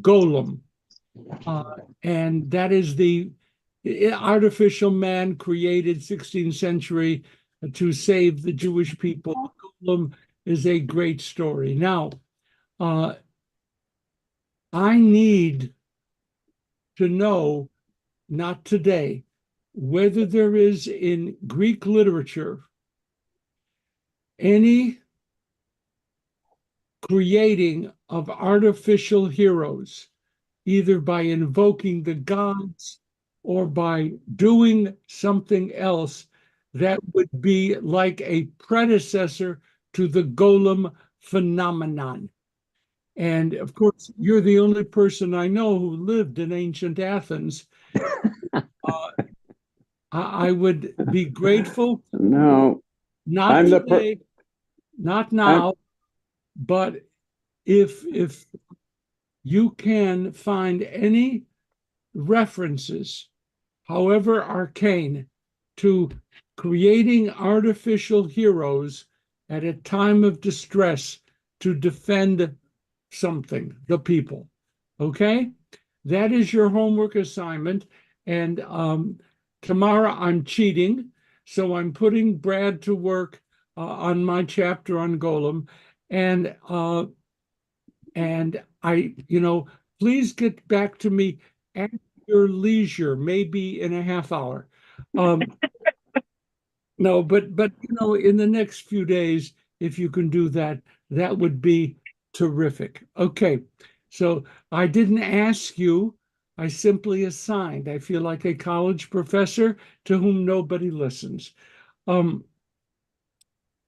golem. And that is the artificial man created 16th century to save the Jewish people. Golem is a great story. Now, I need to know, not today, whether there is in Greek literature any creating of artificial heroes, either by invoking the gods or by doing something else that would be like a predecessor to the golem phenomenon. And of course, you're the only person I know who lived in ancient Athens. I would be grateful. No, not I'm today, not now, but if you can find any references, however arcane, to creating artificial heroes at a time of distress to defend something, the people. Okay? That is your homework assignment. And tomorrow I'm cheating. So I'm putting Brad to work on my chapter on Golem. And I, please get back to me at your leisure, maybe in a half hour. No, but in the next few days, if you can do that, that would be terrific. Okay, so I didn't ask you, I simply assigned. I feel like a college professor to whom nobody listens.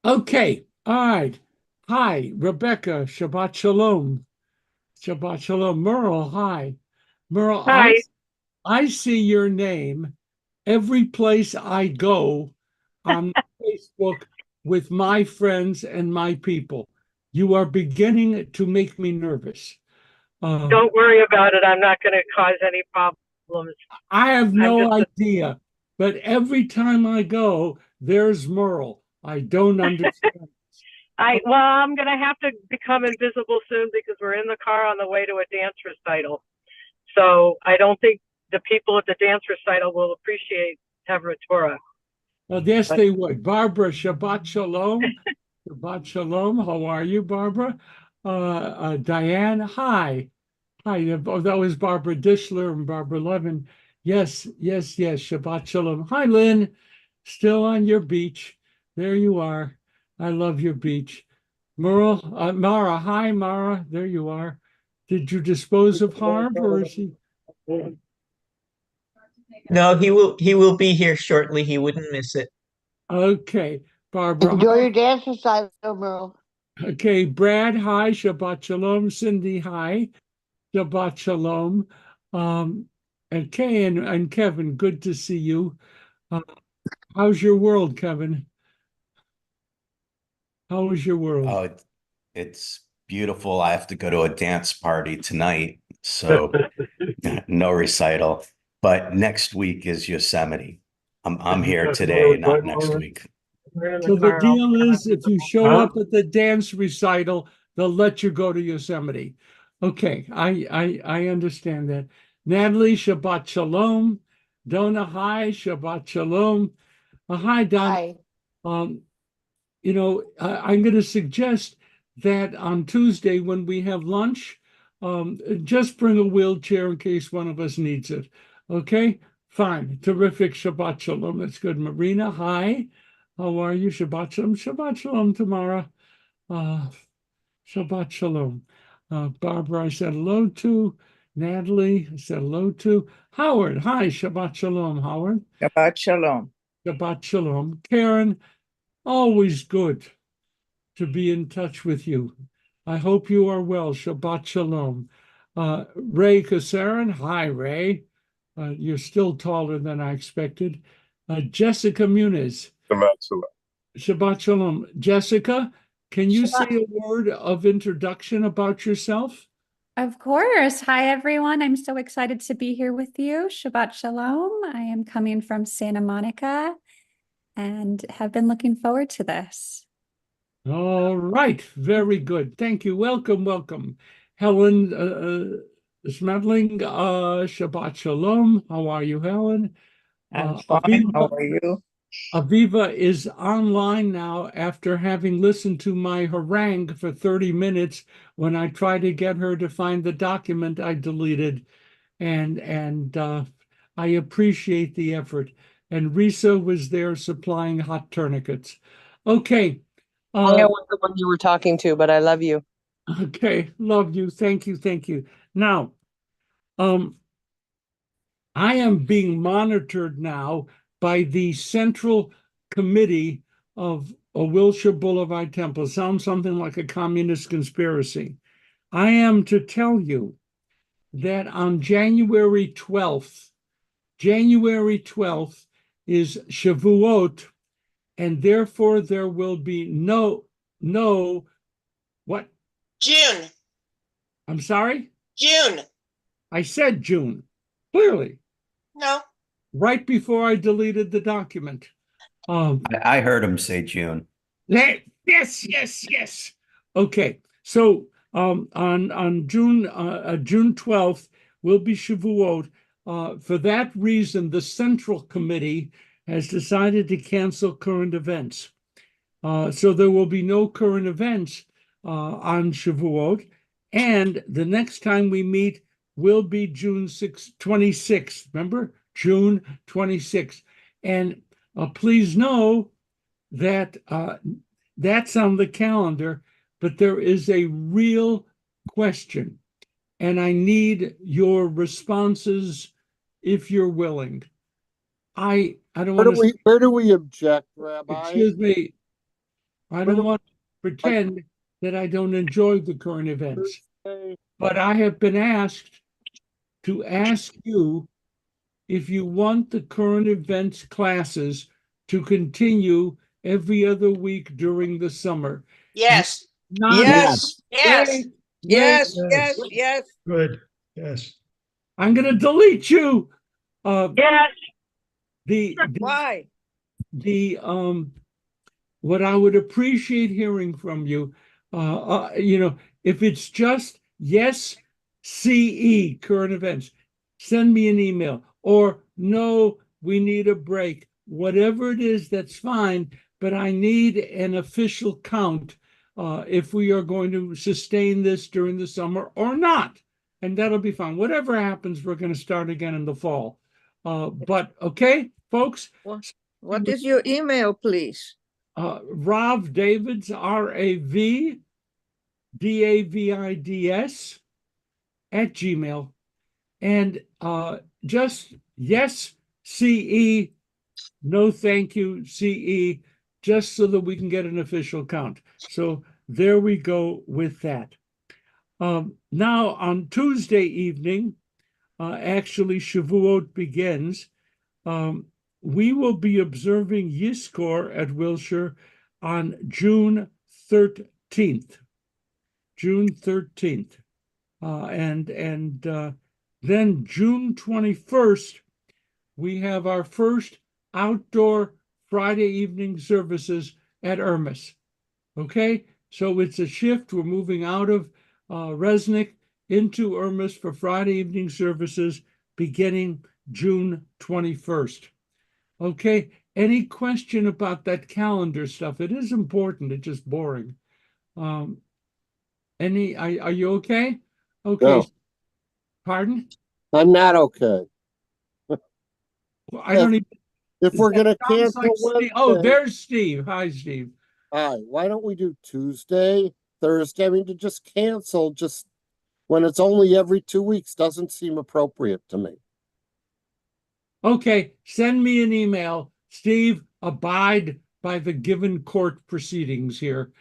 Okay, all right. Hi, Rebecca, Shabbat Shalom. Shabbat Shalom. Merle, hi. Merle, Hi. I see your name every place I go on Facebook with my friends and my people. You are beginning to make me nervous. Don't worry about it. I'm not going to cause any problems. I have no idea, but every time I go, there's Merle. I don't understand. Well, I'm going to have to become invisible soon because we're in the car on the way to a dance recital. So I don't think the people at the dance recital will appreciate Chevra Torah. Well, yes, they would. Barbara, Shabbat Shalom. Shabbat Shalom. How are you, Barbara? Diane, hi. Hi. That was Barbara Dishler and Barbara Levin. Yes. Shabbat Shalom. Hi, Lynn. Still on your beach. There you are. I love your beach. Merle, Mara. Hi, Mara. There you are. Did you dispose of Harv, or is he? No, he will be here shortly. He wouldn't miss it. Okay, Barbara. Enjoy your dance recital, Merle. Okay, Brad, hi, Shabbat Shalom. Cindy, hi, Shabbat Shalom. And Kay and Kevin, good to see you. How's your world, Kevin? How is your world? Oh, it's beautiful. I have to go to a dance party tonight, so no recital. But next week is Yosemite. I'm here today, not next week. So the deal is, if you show up at the dance recital, they'll let you go to Yosemite. Okay, I understand that. Natalie, Shabbat Shalom. Donna, hi, Shabbat Shalom. Hi, Donna. Hi. I'm going to suggest that on Tuesday when we have lunch, just bring a wheelchair in case one of us needs it. Okay, fine. Terrific. Shabbat Shalom. That's good. Marina, hi. How are you? Shabbat Shalom. Shabbat Shalom, Tamara. Shabbat Shalom. Barbara, I said hello to. Natalie, I said hello to. Howard, hi. Shabbat Shalom, Howard. Shabbat Shalom. Shabbat Shalom. Karen, always good to be in touch with you. I hope you are well. Shabbat Shalom. Ray Kasaran, hi, Ray. You're still taller than I expected. Jessica Muniz. Shabbat Shalom. Jessica, can you say a word of introduction about yourself? Of course. Hi, everyone. I'm so excited to be here with you. Shabbat Shalom. I am coming from Santa Monica and have been looking forward to this. All right. Very good. Thank you. Welcome. Helen Smuggling, Shabbat Shalom. How are you, Helen? I'm fine. How are you? Aviva is online now after having listened to my harangue for 30 minutes when I tried to get her to find the document I deleted. And I appreciate the effort. And Risa was there supplying hot tourniquets. Okay. I was the one you were talking to, but I love you. Okay. Love you. Thank you. Thank you. Now, I am being monitored now by the Central Committee of a Wilshire Boulevard Temple. Sounds something like a communist conspiracy. I am to tell you that on January 12th is Shavuot, and therefore there will be no, what? June. I'm sorry? June. I said June, clearly, No. right before I deleted the document. I heard him say June. Yes. Okay, so on June 12th will be Shavuot. For that reason, the Central Committee has decided to cancel current events. So there will be no current events on Shavuot, and the next time we meet will be June 26th. Remember, June 26th, and please know that that's on the calendar, but there is a real question, and I need your responses if you're willing. I don't want to. Where do we object, Rabbi? Excuse me. I don't want to pretend that I don't enjoy the current events, but I have been asked to ask you if you want the current events classes to continue every other week during the summer. Yes. Yes. Yes. Yes. Yes. Good. Yes. I'm going to delete you. Yes. Why? What I would appreciate hearing from you, if it's just yes, CE, current events, send me an email, or no, we need a break. Whatever it is, that's fine, but I need an official count if we are going to sustain this during the summer or not. And that'll be fine. Whatever happens, we're going to start again in the fall. But okay, folks. What is your email, please? Rav Davids, RAVDAVIDS @gmail. And just yes, CE, no thank you, CE, just so that we can get an official count. So there we go with that. Now on Tuesday evening, actually Shavuot begins. We will be observing Yizkor at Wilshire on June 13th. And then June 21st, we have our first outdoor Friday evening services at Ermis. Okay, so it's a shift. We're moving out of Resnick into Ermis for Friday evening services beginning June 21st. Okay, any question about that calendar stuff? It is important, it's just boring. Are you okay? Okay. No. Pardon? I'm not okay. Well, I don't even. If we're going to Sounds cancel like Steve. Wednesday, Oh, there's Steve. Hi, Steve. hi, why don't we do Tuesday, Thursday? I mean, to just cancel just when it's only every 2 weeks doesn't seem appropriate to me. Okay, send me an email. Steve, abide by the given court proceedings here.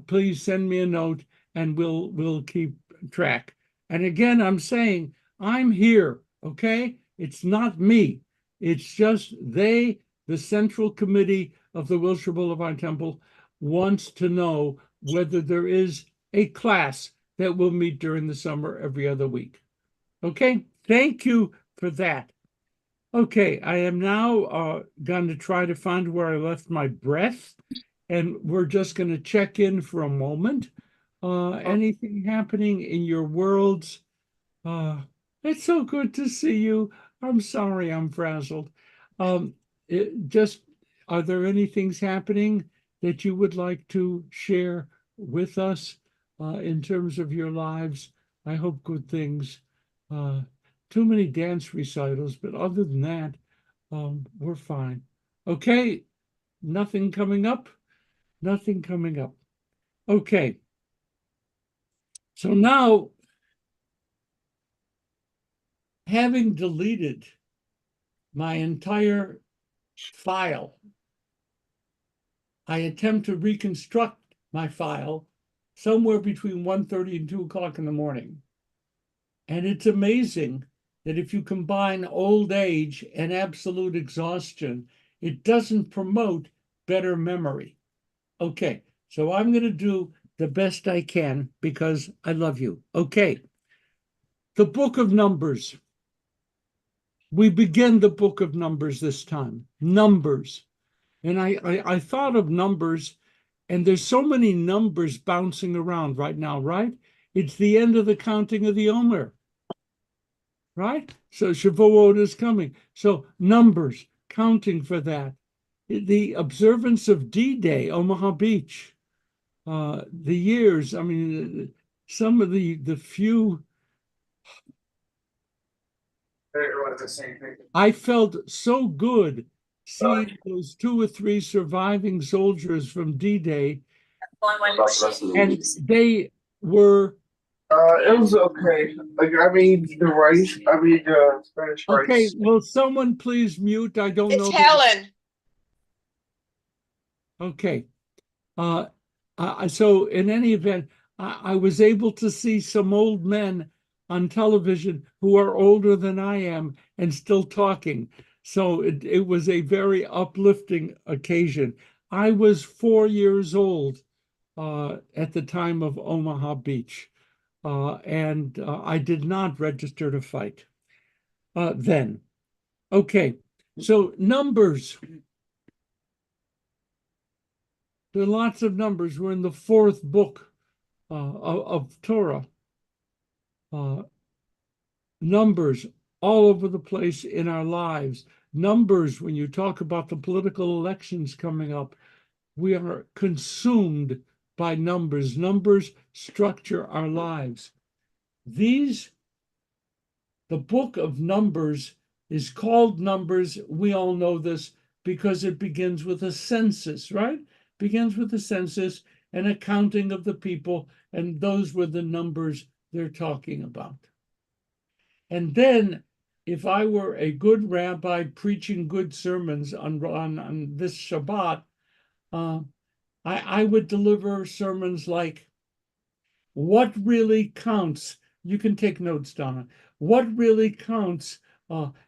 Please send me a note and we'll keep track. And again, I'm saying I'm here, okay? It's not me. It's just the Central Committee of the Wilshire Boulevard Temple wants to know whether there is a class that will meet during the summer every other week. Okay, thank you for that. Okay, I am now going to try to find where I left my breath, and we're just going to check in for a moment. Anything happening in your worlds It's so good to see you. I'm sorry I'm frazzled. Just, are there any things happening that you would like to share with us in terms of your lives? I hope good things. Uh, Too many dance recitals, but other than that, we're fine. Okay, nothing coming up. Nothing coming up. Okay. So now, having deleted my entire file, I attempt to reconstruct my file somewhere between 1:30 and 2 o'clock in the morning. And it's amazing that if you combine old age and absolute exhaustion, it doesn't promote better memory. Okay, so I'm going to do the best I can because I love you. Okay, the book of Numbers. We begin the book of Numbers this time. Numbers. And I thought of numbers, and there's so many numbers bouncing around right now, right? It's the end of the counting of the Omer, right? So Shavuot is coming. So numbers, counting for that. The observance of D-Day, Omaha Beach, the years, I mean, some of the few. I felt so good seeing those 2 or 3 surviving soldiers from D-Day, and they were. It was okay. Like, I mean, the rice, I mean, the Spanish Okay, rice. will someone please mute? I don't It's know. Helen. Okay. So in any event, I was able to see some old men on television who are older than I am and still talking. So it was a very uplifting occasion. I was 4 years old at the time of Omaha Beach, and I did not register to fight then. Okay, so numbers. There are lots of numbers. We're in the 4th book of Torah. Numbers all over the place in our lives. Numbers, when you talk about the political elections coming up, we are consumed by numbers. Numbers structure our lives. The book of Numbers is called Numbers. We all know this because it begins with a census, right? Begins with a census and a counting of the people, and those were the numbers they're talking about. And then, if I were a good rabbi preaching good sermons on this Shabbat, I would deliver sermons like, what really counts? You can take notes, Donna. What really counts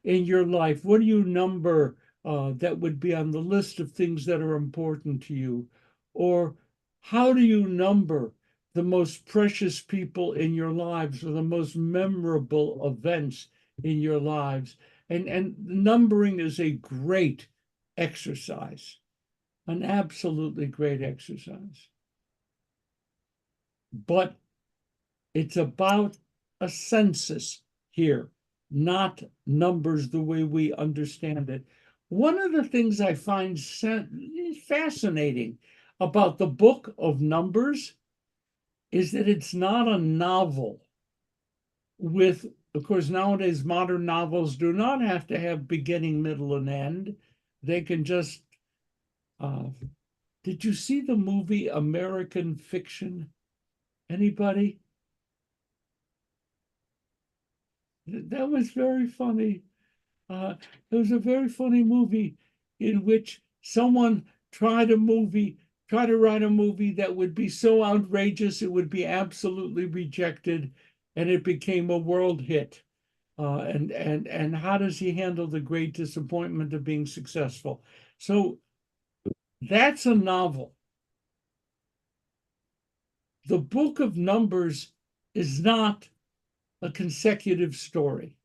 in your life? What do you number that would be on the list of things that are important to you? Or how do you number the most precious people in your lives or the most memorable events in your lives? And numbering is a great exercise, an absolutely great exercise. But it's about a census here, not numbers the way we understand it. One of the things I find fascinating about the book of Numbers is that it's not a novel with, of course, nowadays modern novels do not have to have beginning, middle, and end. They can just, did you see the movie American Fiction? Anybody? That was very funny. It was a very funny movie in which someone tried to write a movie that would be so outrageous it would be absolutely rejected, and it became a world hit. And how does he handle the great disappointment of being successful? So that's a novel. The book of Numbers is not a consecutive story.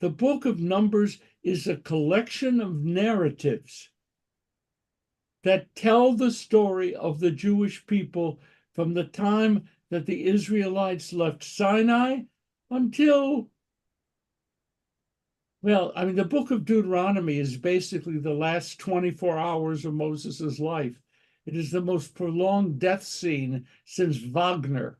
The book of Numbers is a collection of narratives that tell the story of the Jewish people from the time that the Israelites left Sinai until, well, I mean, the book of Deuteronomy is basically the last 24 hours of Moses's life. It is the most prolonged death scene since Wagner.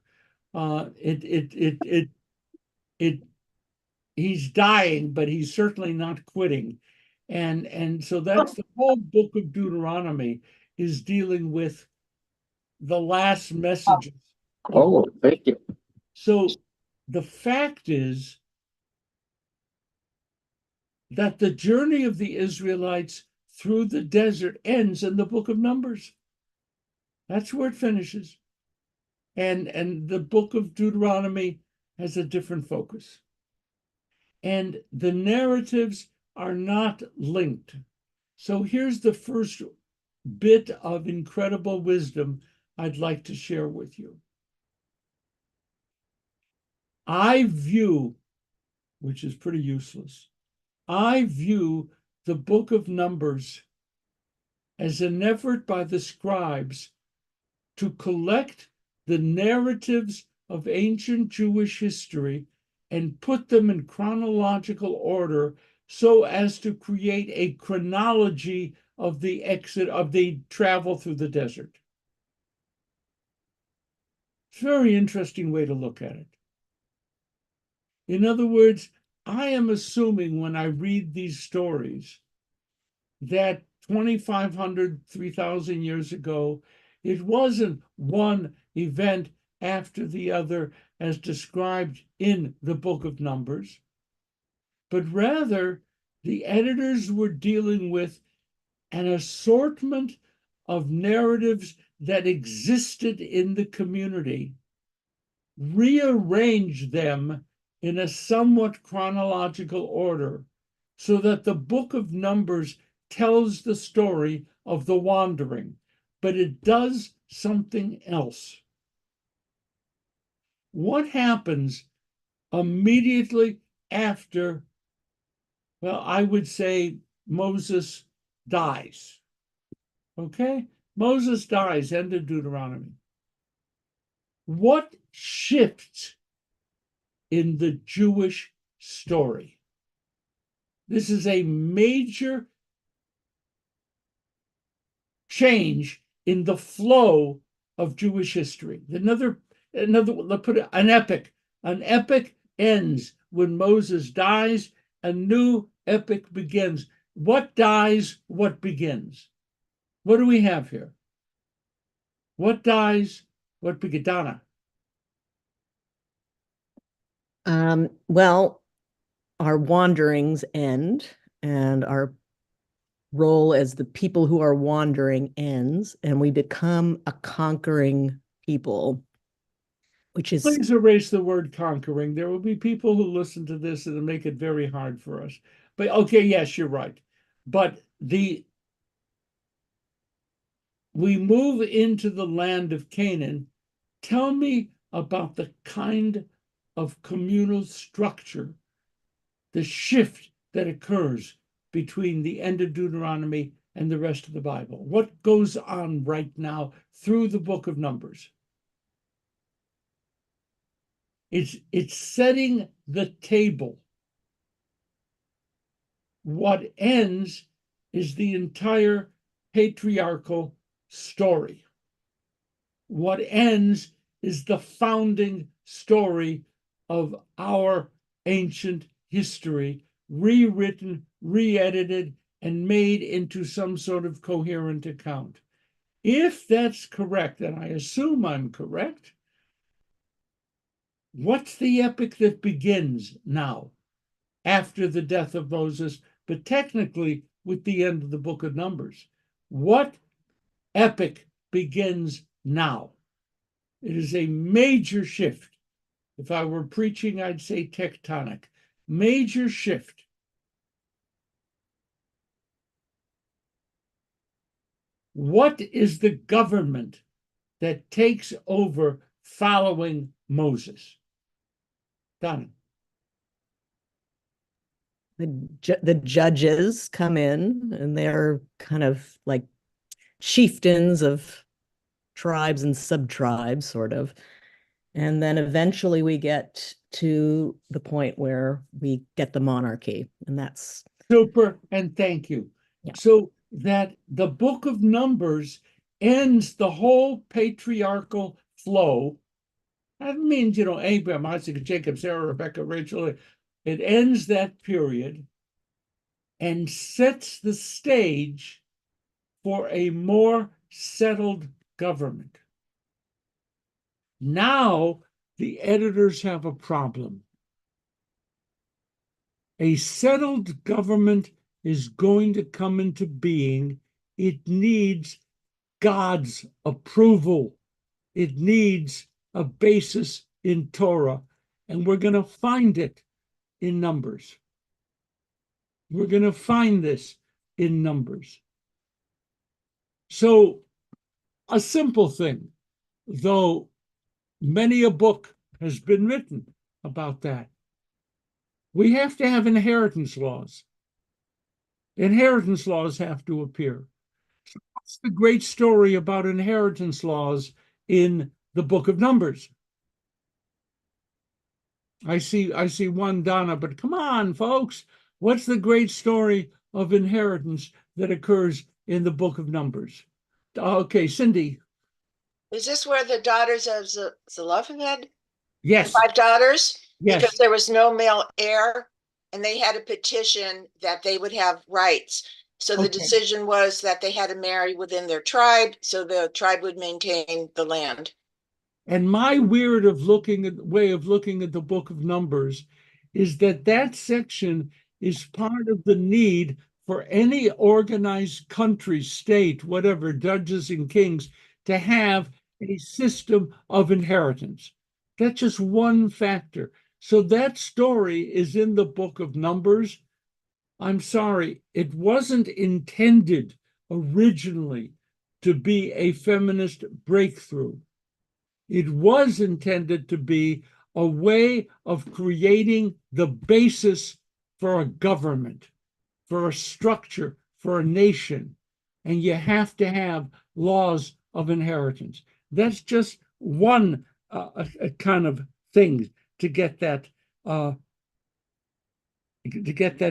He's dying, but he's certainly not quitting. And so that's the whole book of Deuteronomy is dealing with the last messages. Oh, thank you. So the fact is that the journey of the Israelites through the desert ends in the book of Numbers. That's where it finishes. And the book of Deuteronomy has a different focus. And the narratives are not linked. So here's the first bit of incredible wisdom I'd like to share with you. I view, which is pretty useless, I view the book of Numbers as an effort by the scribes to collect the narratives of ancient Jewish history and put them in chronological order so as to create a chronology of the exit of the travel through the desert. It's a very interesting way to look at it. In other words, I am assuming when I read these stories that 2,500, 3,000 years ago, it wasn't one event after the other as described in the book of Numbers, but rather the editors were dealing with an assortment of narratives that existed in the community, rearranged them in a somewhat chronological order so that the book of Numbers tells the story of the wandering, but it does something else. What happens immediately after, well, I would say Moses dies? Okay? Moses dies, end of Deuteronomy. What shifts in the Jewish story? This is a major change in the flow of Jewish history. Let's put it, an epic. An epic ends when Moses dies, a new epic begins. What dies, what begins? What do we have here? What dies, what begins? Donna. Well, our wanderings end, and our role as the people who are wandering ends, and we become a conquering people, which is... Please erase the word conquering. There will be people who listen to this and make it very hard for us. But okay, yes, you're right. But we move into the land of Canaan. Tell me about the kind of communal structure, the shift that occurs between the end of Deuteronomy and the rest of the Bible. What goes on right now through the book of Numbers? It's setting the table. What ends is the entire patriarchal story. What ends is the founding story of our ancient history, rewritten, re-edited, and made into some sort of coherent account. If that's correct, and I assume I'm correct, what's the epic that begins now, after the death of Moses, but technically with the end of the book of Numbers? What epic begins now? It is a major shift. If I were preaching, I'd say tectonic. Major shift. What is the government that takes over following Moses? Donna. The judges come in, and they're kind of like chieftains of tribes and sub-tribes, sort of. And then eventually we get to the point where we get the monarchy, and that's Super, and thank you. Yeah. So that the book of Numbers ends the whole patriarchal flow. That means, Abraham, Isaac, Jacob, Sarah, Rebecca, Rachel. It ends that period and sets the stage for a more settled government. Now the editors have a problem. A settled government is going to come into being. It needs God's approval. It needs a basis in Torah, and we're going to find it in Numbers. We're going to find this in Numbers. So, a simple thing, though many a book has been written about that. We have to have inheritance laws. Inheritance laws have to appear. So what's the great story about inheritance laws in the book of Numbers? I see one, Donna, but come on, folks. What's the great story of inheritance that occurs in the book of Numbers? Okay, Cindy. Is this where the daughters of Zelophehad? Yes. 5 daughters? Yes. Because there was no male heir, and they had a petition that they would have rights. So the decision was that they had to marry within their tribe, so the tribe would maintain the land. And my way of looking at the book of Numbers is that section is part of the need for any organized country, state, whatever, judges and kings, to have a system of inheritance. That's just one factor. So that story is in the book of Numbers. I'm sorry, it wasn't intended originally to be a feminist breakthrough. It was intended to be a way of creating the basis for a government, for a structure, for a nation. And you have to have laws of inheritance. That's just one kind of thing to get that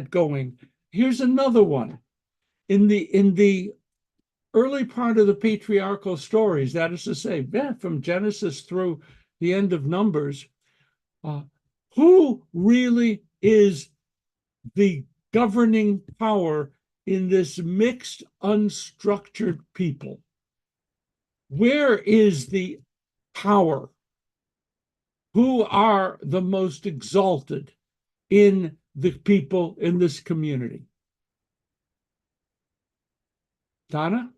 going. Here's another one. In the early part of the patriarchal stories, that is to say, from Genesis through the end of Numbers, who really is the governing power in this mixed, unstructured people? Where is the power? Who are the most exalted in the people in this community? Donna?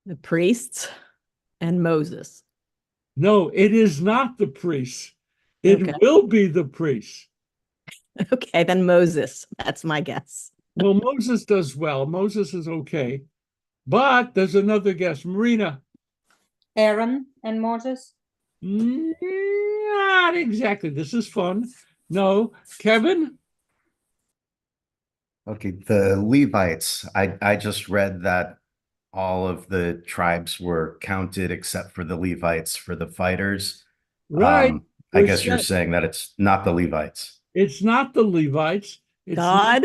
the priests and Moses. No, it is not the priests. It Okay. will be the priests. Okay, then Moses. That's my guess. Well, Moses does well. Moses is okay. But there's another guess. Marina. Aaron and Moses? Not exactly. This is fun. No. Kevin? Okay, the Levites. I just read that all of the tribes were counted except for the Levites for the fighters. Right. I guess you're saying that it's not the Levites. It's not the Levites. It's God?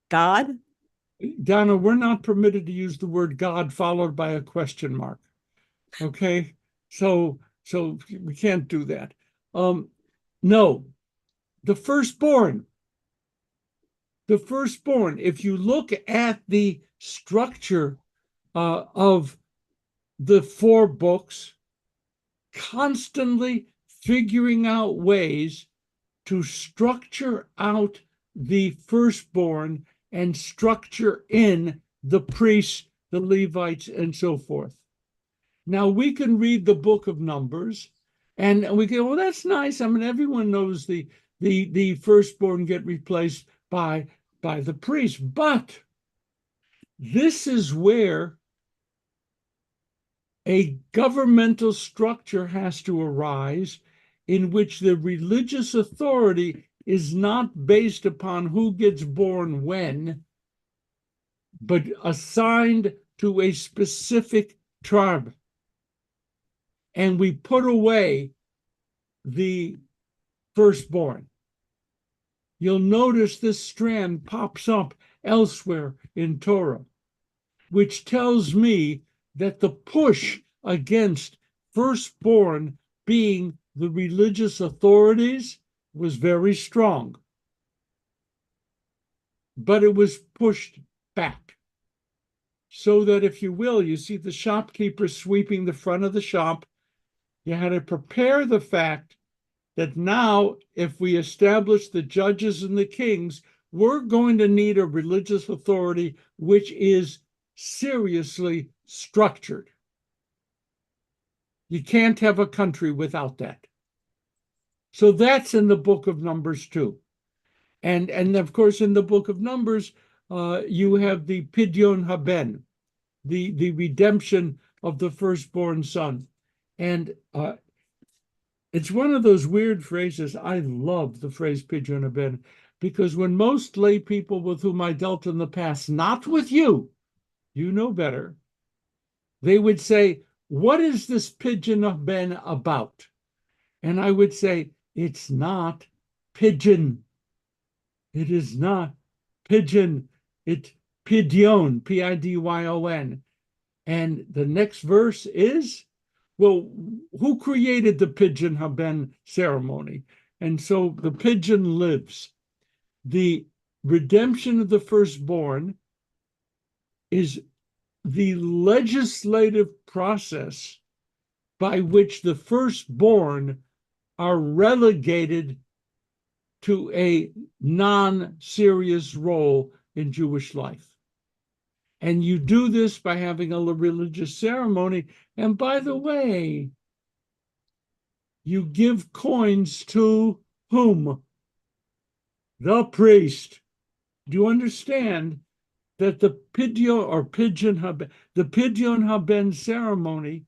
God? Donna, we're not permitted to use the word God followed by a question mark. Okay? So we can't do that. No. The firstborn. The firstborn. If you look at the structure of the 4 books, constantly figuring out ways to structure out the firstborn and structure in the priests, the Levites, and so forth. Now we can read the book of Numbers and we go, well, that's nice. I mean, everyone knows the firstborn get replaced by the priest. But this is where a governmental structure has to arise in which the religious authority is not based upon who gets born when, but assigned to a specific tribe. and we put away the firstborn. You'll notice this strand pops up elsewhere in Torah, which tells me that the push against firstborn being the religious authorities was very strong. But it was pushed back. So that, if you will, you see the shopkeeper sweeping the front of the shop. You had to prepare the fact that now, if we establish the judges and the kings, we're going to need a religious authority which is seriously structured. You can't have a country without that. So that's in the book of Numbers too. And of course, in the book of Numbers, you have the Pidyon Haben, the redemption of the firstborn son. And it's one of those weird phrases. I love the phrase Pidyon Haben, because when most lay people with whom I dealt in the past, not with you, you know better, they would say, what is this Pidyon Haben about? And I would say, it's not pigeon. It is not pigeon. It's pidyon, P-I-D-Y-O-N. And the next verse is, well, who created the Pidyon Haben ceremony? And so the pigeon lives. The redemption of the firstborn is the legislative process by which the firstborn are relegated to a non-serious role in Jewish life. And you do this by having a religious ceremony. And by the way, you give coins to whom? The priest. Do you understand that the Pidyon Haben ceremony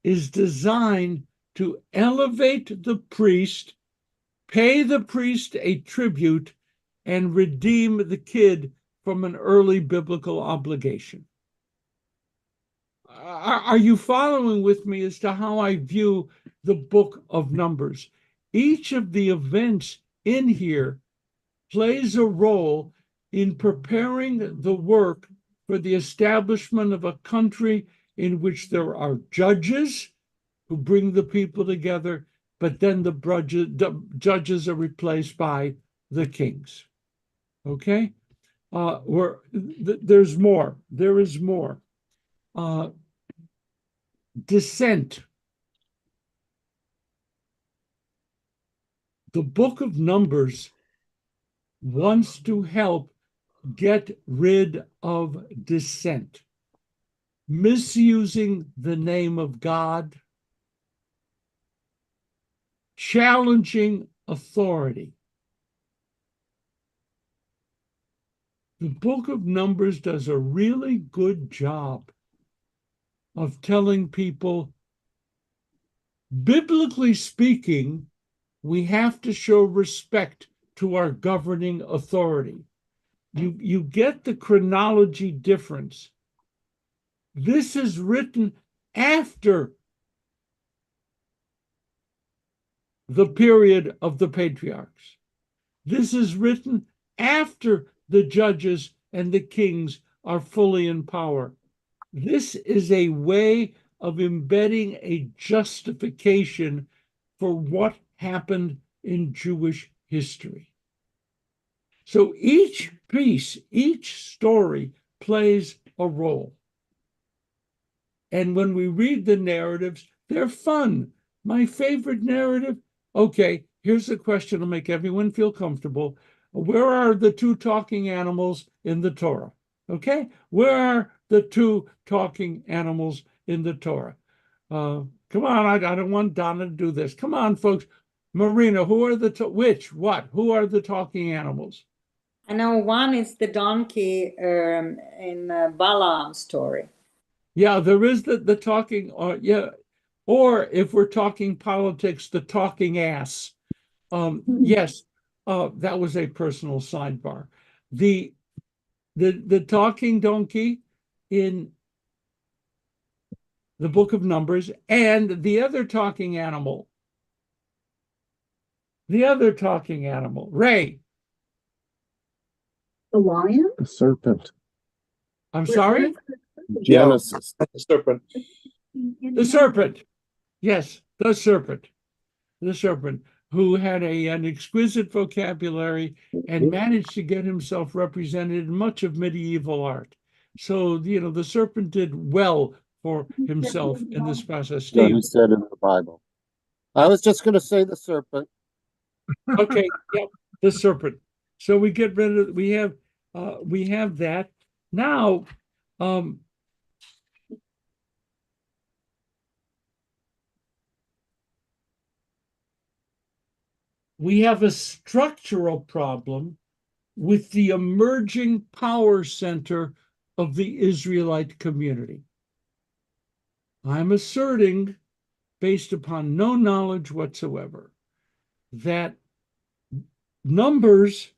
is designed to elevate the priest, pay the priest a tribute, and redeem the kid from an early biblical obligation? Are you following with me as to how I view the book of Numbers? Each of the events in here plays a role in preparing the work for the establishment of a country in which there are judges who bring the people together, but then the judges are replaced by the kings. Okay? There's more. There is more. Descent. The book of Numbers wants to help get rid of dissent, misusing the name of God, challenging authority. The book of Numbers does a really good job of telling people, biblically speaking, we have to show respect to our governing authority. You get the chronology difference. This is written after the period of the patriarchs. This is written after the judges and the kings are fully in power. This is a way of embedding a justification for what happened in Jewish history. So each piece, each story plays a role. And when we read the narratives, they're fun. My favorite narrative, okay, here's a question to make everyone feel comfortable. Where are the two talking animals in the Torah? Okay, where are the two talking animals in the Torah? Come on, I don't want Donna to do this. Come on, folks. Marina, who are the, who are the talking animals? I know one is the donkey in Balaam's story. Yeah, there is the talking, yeah. Or if we're talking politics, the talking ass. Yes, that was a personal sidebar. The talking donkey in the book of Numbers, and the other talking animal. The other talking animal. Ray. The lion? The serpent. I'm sorry? Genesis. The serpent. The serpent. Yes, the serpent. The serpent, who had an exquisite vocabulary and managed to get himself represented in much of medieval art. So, the serpent did well for himself in this process. No, Steve. he said in the Bible. I was just going to say the serpent. Okay, yep, the serpent. So we get rid of, we have that. Now, we have a structural problem with the emerging power center of the Israelite community. I'm asserting, based upon no knowledge whatsoever, that Numbers,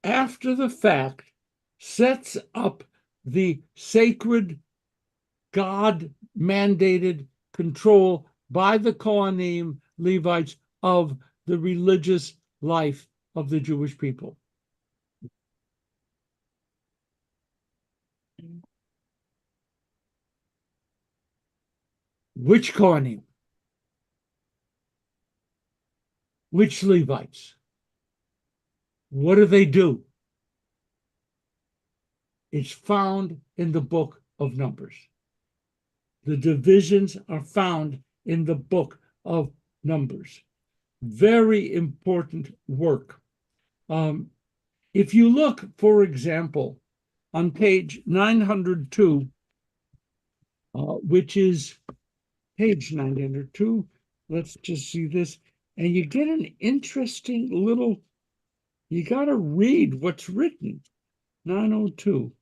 after the fact, sets up the sacred, God-mandated control by the Kohanim, Levites, of the religious life of the Jewish people. Which Kohanim? Which Levites? What do they do? It's found in the book of Numbers. The divisions are found in the book of Numbers. Very important work. If you look, for example, on page 902, which is page 902, let's just see this, and you get an interesting little, you got to read what's written. 902.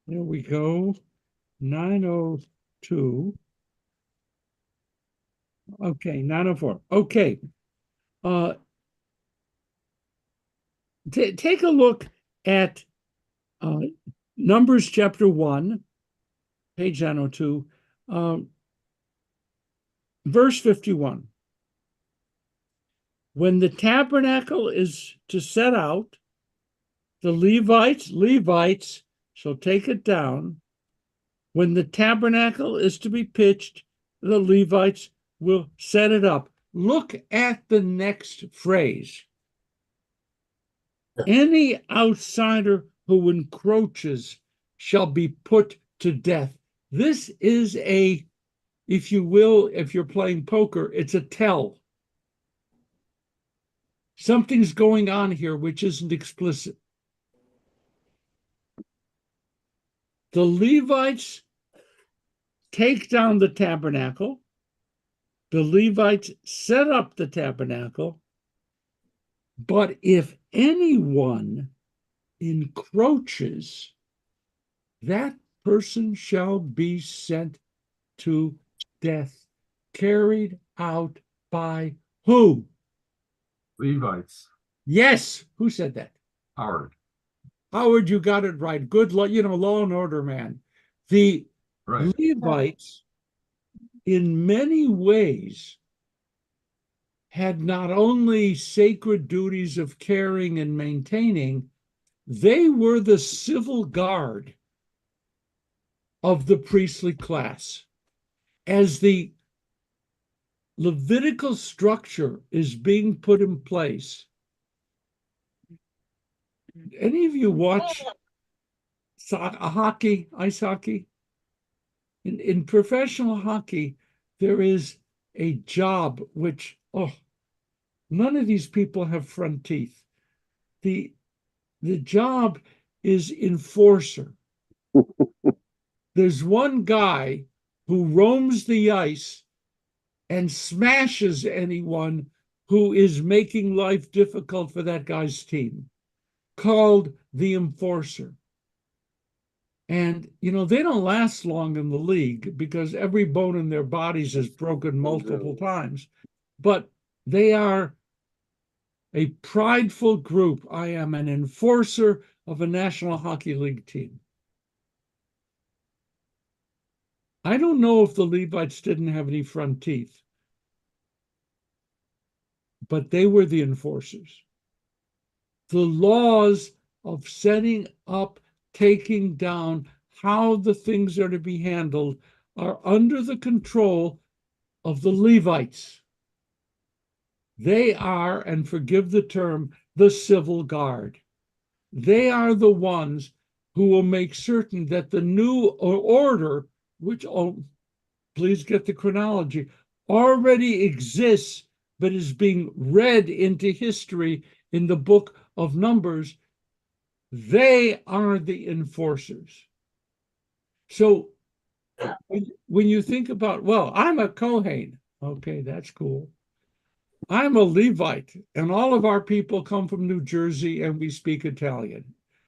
There we go. 902. Okay, 904. Okay. Take a look at Numbers chapter 1, page 902, verse 51. When the tabernacle is to set out, the Levites shall take it down. When the tabernacle is to be pitched, the Levites will set it up. Look at the next phrase. Any outsider who encroaches shall be put to death. This is a, if you will, if you're playing poker, it's a tell. Something's going on here which isn't explicit. The Levites take down the tabernacle. The Levites set up the tabernacle. But if anyone encroaches, that person shall be sent to death, carried out by who? Levites. Yes. Who said that? Howard. Howard, you got it right. Good, law and order, man. The Levites, in many ways, had not only sacred duties of caring and maintaining, they were the civil guard of the priestly class. As the Levitical structure is being put in place, any of you watch hockey, ice hockey? In professional hockey, there is a job which, none of these people have front teeth. The job is enforcer. There's one guy who roams the ice and smashes anyone who is making life difficult for that guy's team, called the enforcer. And, they don't last long in the league because every bone in their bodies is broken multiple times. But they are a prideful group. I am an enforcer of a National Hockey League team. I don't know if the Levites didn't have any front teeth, but they were the enforcers. The laws of setting up, taking down, how the things are to be handled are under the control of the Levites. They are, and forgive the term, the civil guard. They are the ones who will make certain that the new order, which, oh, please get the chronology, already exists, but is being read into history in the book of Numbers. They are the enforcers. So when you think about, well, I'm a Kohen. Okay, that's cool. I'm a Levite, and all of our people come from New Jersey, and we speak Italian.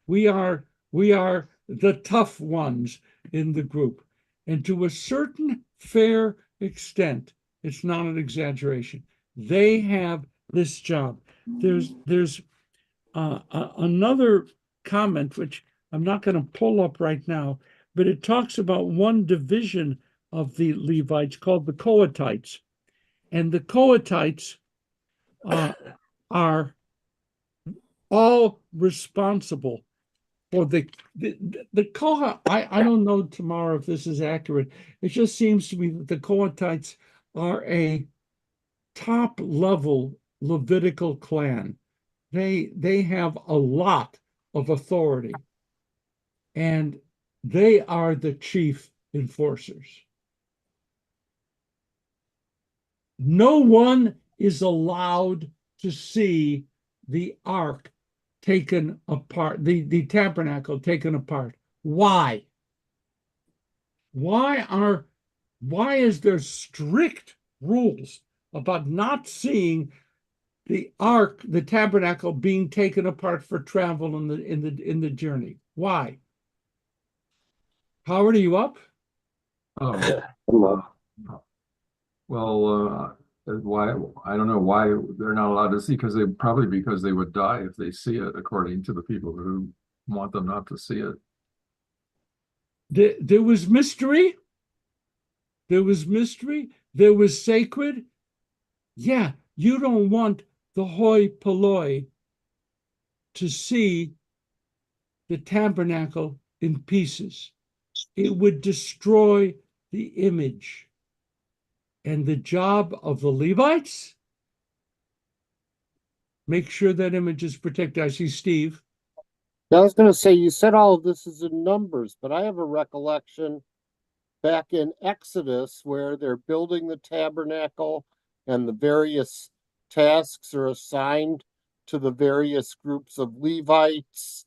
We are the tough ones in the group. And to a certain fair extent, it's not an exaggeration, they have this job. There's another comment, which I'm not going to pull up right now, but it talks about one division of the Levites called the Kohathites. And the Kohathites are all responsible for the Kohat. I don't know tomorrow if this is accurate. It just seems to me that the Kohathites are a top level Levitical clan. They have a lot of authority, and they are the chief enforcers. No one is allowed to see the ark taken apart, the tabernacle taken apart. Why? Why is there strict rules about not seeing the ark, the tabernacle, being taken apart for travel in the journey? Why? Howard, are you up? Well, why? I don't know why they're not allowed to see, because they would die if they see it, according to the people who want them not to see it. There was mystery. There was mystery. There was sacred. Yeah, you don't want the hoi polloi to see the tabernacle in pieces. It would destroy the image. And the job of the Levites, make sure that image is protected. I see Steve. I was going to say, you said all of this is in Numbers, but I have a recollection back in Exodus where they're building the tabernacle and the various tasks are assigned to the various groups of Levites.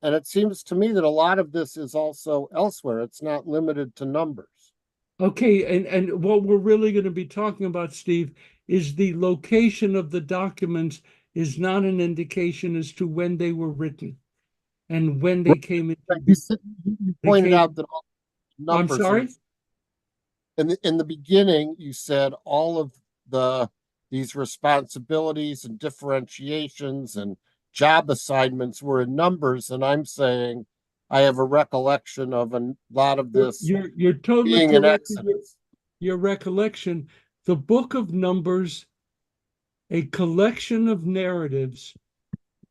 And it seems to me that a lot of this is also elsewhere. It's not limited to Numbers. Okay, and what we're really going to be talking about, Steve, is the location of the documents is not an indication as to when they were written and when they came in. You pointed out that all Numbers. I'm sorry? In the beginning, you said all of these responsibilities and differentiations and job assignments were in Numbers, and I'm saying I have a recollection of a lot of this. You're totally being in correct. Exodus. Your recollection. The book of Numbers, a collection of narratives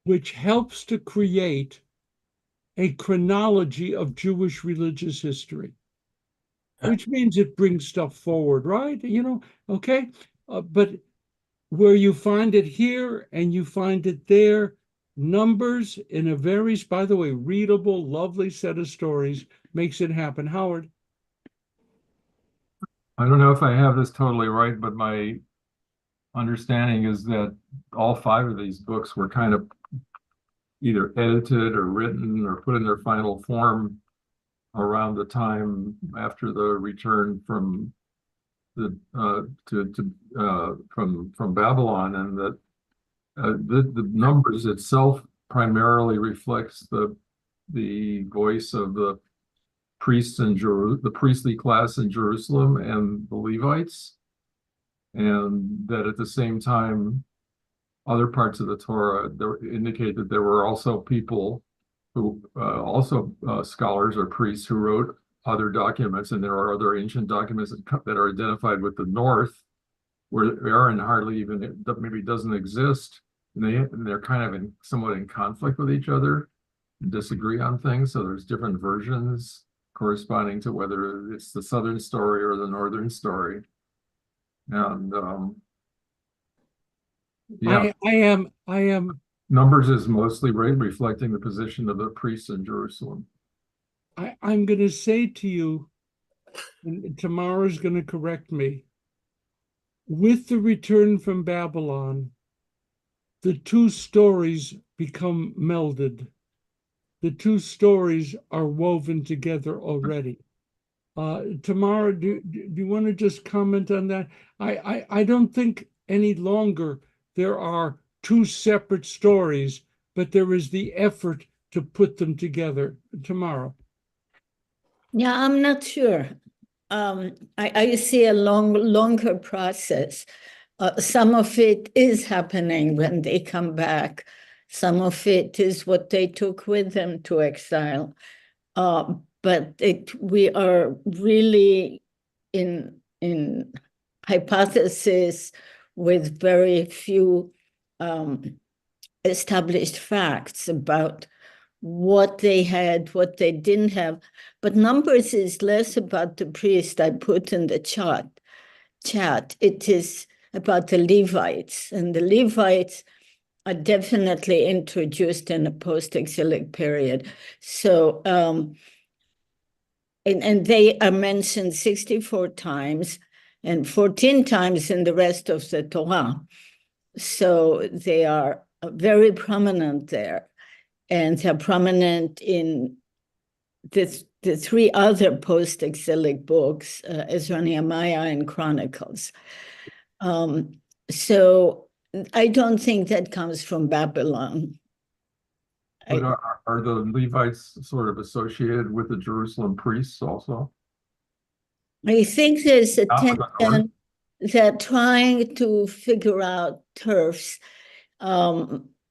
which helps to create a chronology of Jewish religious history, which means it brings stuff forward, right? Okay? But where you find it here and you find it there, Numbers in a very, by the way, readable, lovely set of stories makes it happen. Howard? I don't know if I have this totally right, but my understanding is that all 5 of these books were kind of either edited or written or put in their final form around the time after the return from the from Babylon, and that the Numbers itself primarily reflects the voice of the priests in the priestly class in Jerusalem and the Levites, and that at the same time other parts of the Torah indicate that there were also people who also scholars or priests who wrote other documents, and there are other ancient documents that are identified with the North, where Aaron hardly even maybe doesn't exist, and they're kind of somewhat in conflict with each other, and disagree on things. So there's different versions corresponding to whether it's the southern story or the northern story. And yeah, I am. Numbers is mostly reflecting the position of the priests in Jerusalem. I'm going to say to you, and Tamara's going to correct me, with the return from Babylon, the two stories become melded. The two stories are woven together already. Tamara, do you want to just comment on that? I don't think any longer there are two separate stories, but there is the effort to put them together. Tamara. Yeah, I'm not sure. I see a longer process. Some of it is happening when they come back. Some of it is what they took with them to exile. But we are really in hypothesis with very few established facts about what they had, what they didn't have. But Numbers is less about the priest I put in the chat. It is about the Levites, and the Levites are definitely introduced in a post-exilic period. So, and they are mentioned 64 times and 14 times in the rest of the Torah. So they are very prominent there. And they're prominent in the three other post-exilic books, Ezra, Nehemiah, and Chronicles. So I don't think that comes from Babylon. But are the Levites sort of associated with the Jerusalem priests also? I think there's a tension. They're trying to figure out turfs.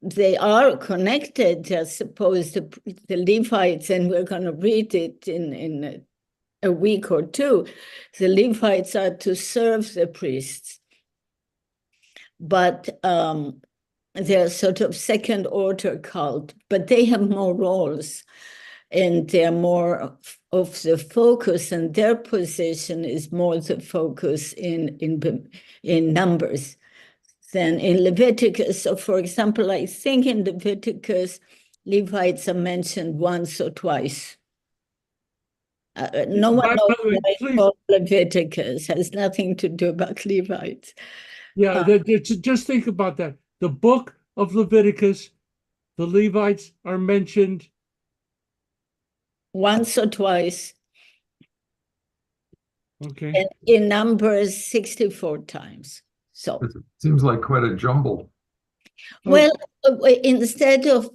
They are connected, I suppose, the Levites, and we're going to read it in a week or two. The Levites are to serve the priests, but they're sort of second order cult, but they have more roles, and they're more of the focus, and their position is more the focus in Numbers than in Leviticus. So, for example, I think in Leviticus, Levites are mentioned once or twice. No one knows why it's called Leviticus. It has nothing to do about Levites. Yeah, just think about that. The book of Leviticus, the Levites are mentioned once or twice. Okay. And in Numbers, 64 times. So it seems like quite a jumble. Well, instead of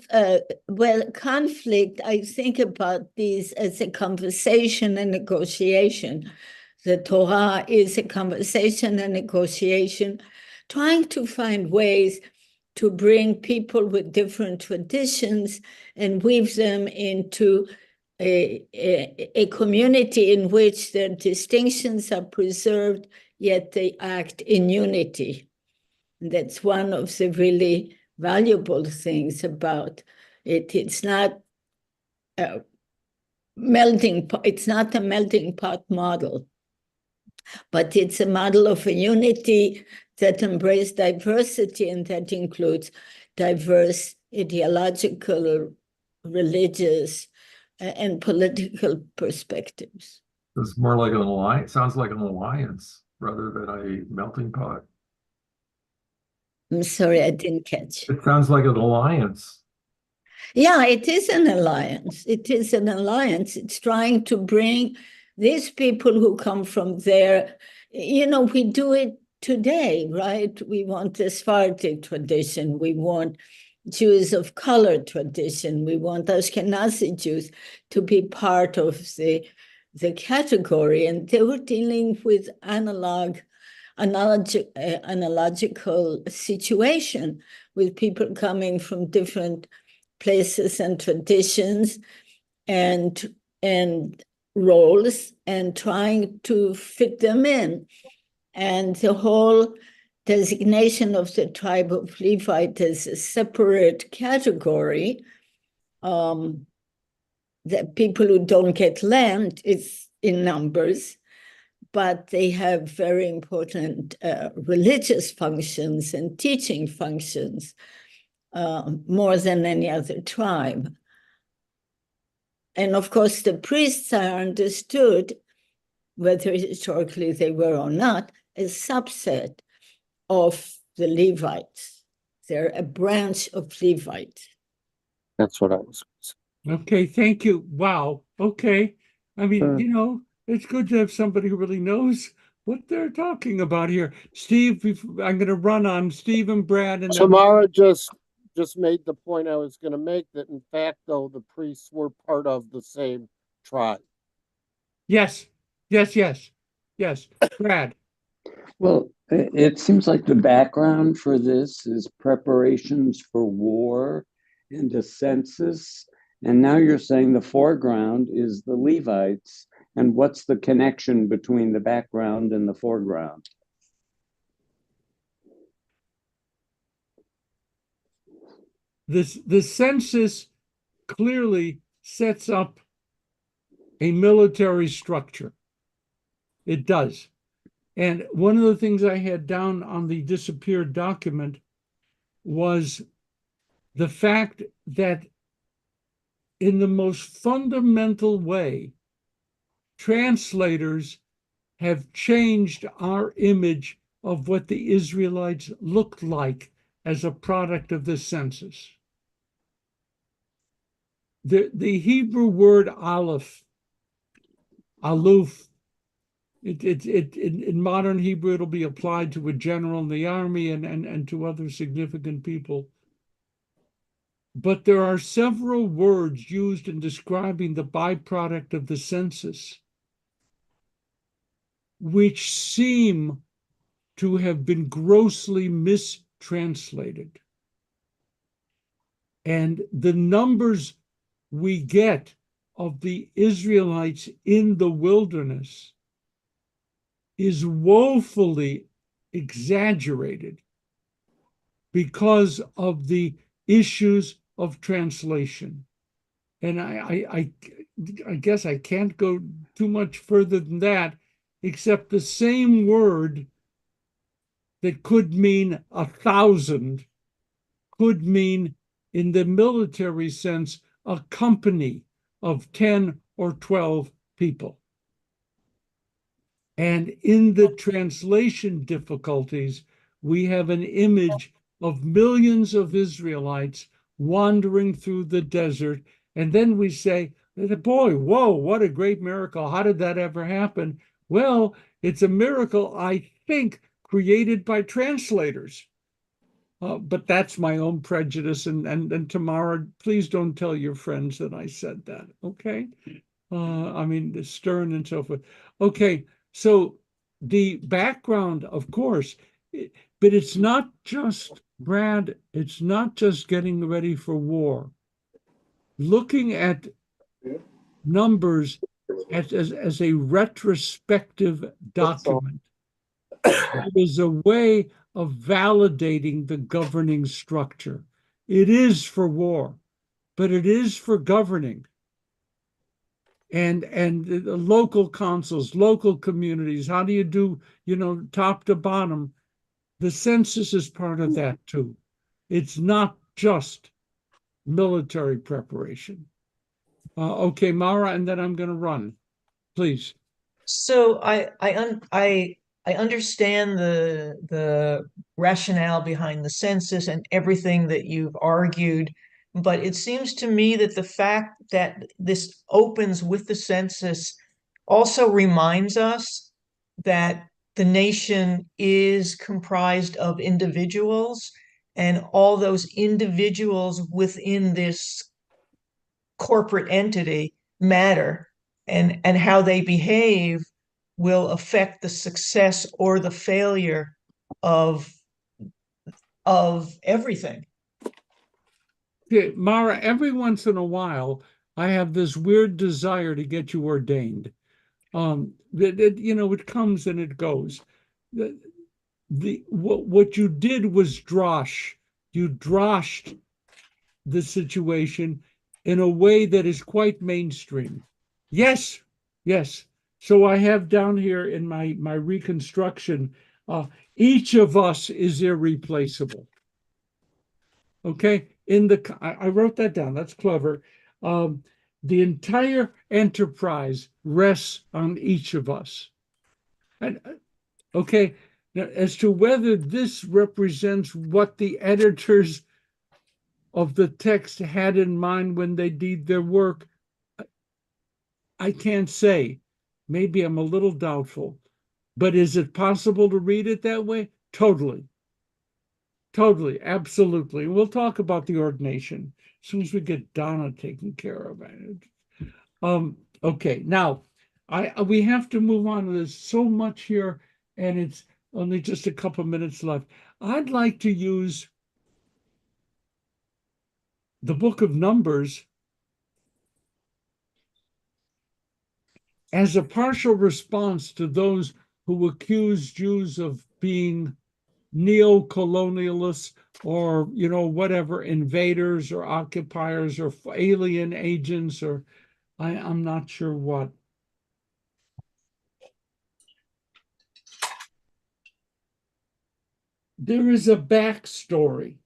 conflict, I think about these as a conversation and negotiation. The Torah is a conversation and negotiation, trying to find ways to bring people with different traditions and weave them into a community in which their distinctions are preserved, yet they act in unity. That's one of the really valuable things about it. It's not a melting pot model, but it's a model of a unity that embraces diversity, and that includes diverse ideological, religious, and political perspectives. It's more like an alliance. Sounds like an alliance rather than a melting pot. I'm sorry, I didn't catch. It sounds like an alliance. Yeah, it is an alliance. It is an alliance. It's trying to bring these people who come from there. You know, we do it today, right? We want the Sephardic tradition. We want Jews of color tradition. We want Ashkenazi Jews to be part of the category. And they were dealing with analogical situation with people coming from different places and traditions and roles and trying to fit them in. And the whole designation of the tribe of Levite as a separate category, that people who don't get land is in numbers, but they have very important religious functions and teaching functions more than any other tribe. And of course, the priests are understood, whether historically they were or not, as subset of the Levites. They're a branch of Levites. That's what I was. Okay, thank you. Wow. Okay. I mean, you know, it's good to have somebody who really knows what they're talking about here. Steve, I'm going to run on Steve and Brad. And Tamara just made the point I was going to make, that in fact, though, the priests were part of the same tribe. Yes, yes. Brad. Well, it seems like the background for this is preparations for war and a census. And now you're saying the foreground is the Levites. And what's the connection between the background and the foreground? The census clearly sets up a military structure. It does. And one of the things I had down on the disappeared document was the fact that in the most fundamental way, translators have changed our image of what the Israelites looked like as a product of the census. The Hebrew word aluf, in modern Hebrew, it'll be applied to a general in the army and to other significant people. But there are several words used in describing the byproduct of the census which seem to have been grossly mistranslated. And the numbers we get of the Israelites in the wilderness is woefully exaggerated because of the issues of translation. And I guess I can't go too much further than that, except the same word that could mean 1,000 could mean, in the military sense, a company of 10 or 12 people. And in the translation difficulties, we have an image of millions of Israelites wandering through the desert. And then we say, boy, whoa, what a great miracle. How did that ever happen? Well, it's a miracle, I think, created by translators. But that's my own prejudice. And Tamara, please don't tell your friends that I said that, okay? I mean, Stern and so forth. Okay, so the background, of course, but it's not just, Brad, it's not just getting ready for war. Looking at numbers as a retrospective document, it is a way of validating the governing structure. It is for war, but it is for governing. And the local councils, local communities, how do you do, top to bottom? The census is part of that too. It's not just military preparation. Okay, Mara, and then I'm going to run, please. So I understand the rationale behind the census and everything that you've argued, but it seems to me that the fact that this opens with the census also reminds us that the nation is comprised of individuals, and all those individuals within this corporate entity matter, and how they behave will affect the success or the failure of everything. Okay, Mara, every once in a while, I have this weird desire to get you ordained. It comes and it goes. What you did was drosh. You droshed the situation in a way that is quite mainstream. Yes, yes. So I have down here in my reconstruction, each of us is irreplaceable. Okay, I wrote that down. That's clever. The entire enterprise rests on each of us. And okay, now as to whether this represents what the editors of the text had in mind when they did their work, I can't say. Maybe I'm a little doubtful. But is it possible to read it that way? Totally. Totally, absolutely. We'll talk about the ordination as soon as we get Donna taken care of. Okay, now we have to move on. There's so much here, and it's only just a couple minutes left. I'd like to use the book of Numbers as a partial response to those who accuse Jews of being neo-colonialists or whatever, invaders or occupiers or alien agents, or I'm not sure what. There is a backstory.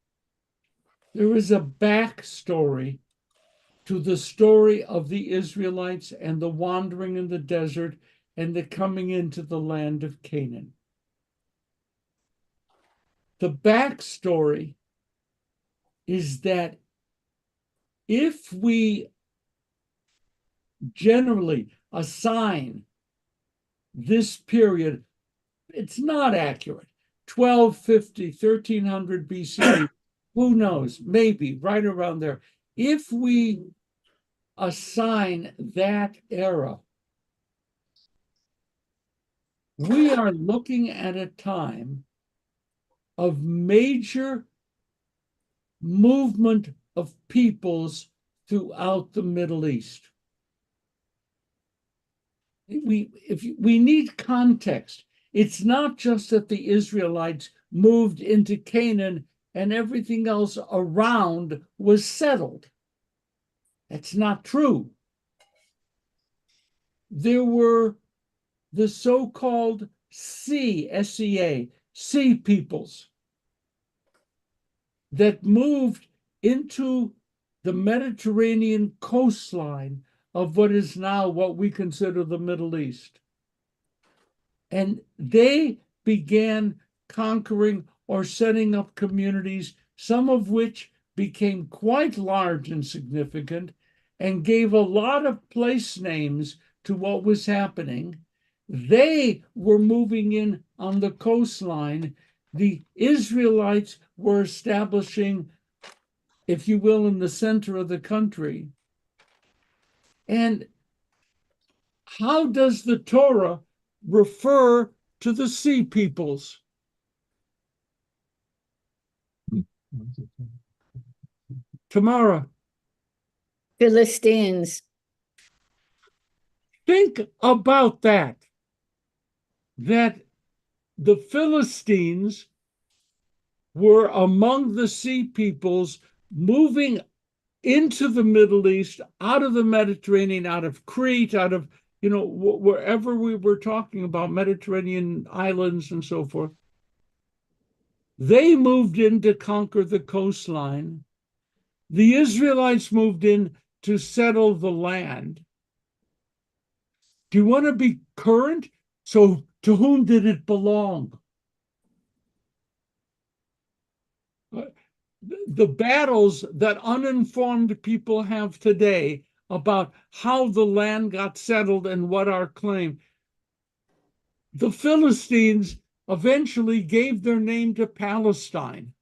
There is a backstory to the story of the Israelites and the wandering in the desert and the coming into the land of Canaan. The backstory is that if we generally assign this period, it's not accurate. 1250, 1300 BC, who knows, maybe right around there. If we assign that era, we are looking at a time of major movement of peoples throughout the Middle East. We need context. It's not just that the Israelites moved into Canaan and everything else around was settled. That's not true. There were the so-called SEA, sea peoples that moved into the Mediterranean coastline of what is now what we consider the Middle East. And they began conquering or setting up communities, some of which became quite large and significant and gave a lot of place names to what was happening. They were moving in on the coastline. The Israelites were establishing, if you will, in the center of the country. And how does the Torah refer to the sea peoples? Tamara. Philistines. Think about that the Philistines were among the sea peoples moving into the Middle East, out of the Mediterranean, out of Crete, out of, wherever we were talking about, Mediterranean islands and so forth. They moved in to conquer the coastline. The Israelites moved in to settle the land. Do you want to be current? So to whom did it belong? The battles that uninformed people have today about how the land got settled and what our claim. The Philistines eventually gave their name to Palestine.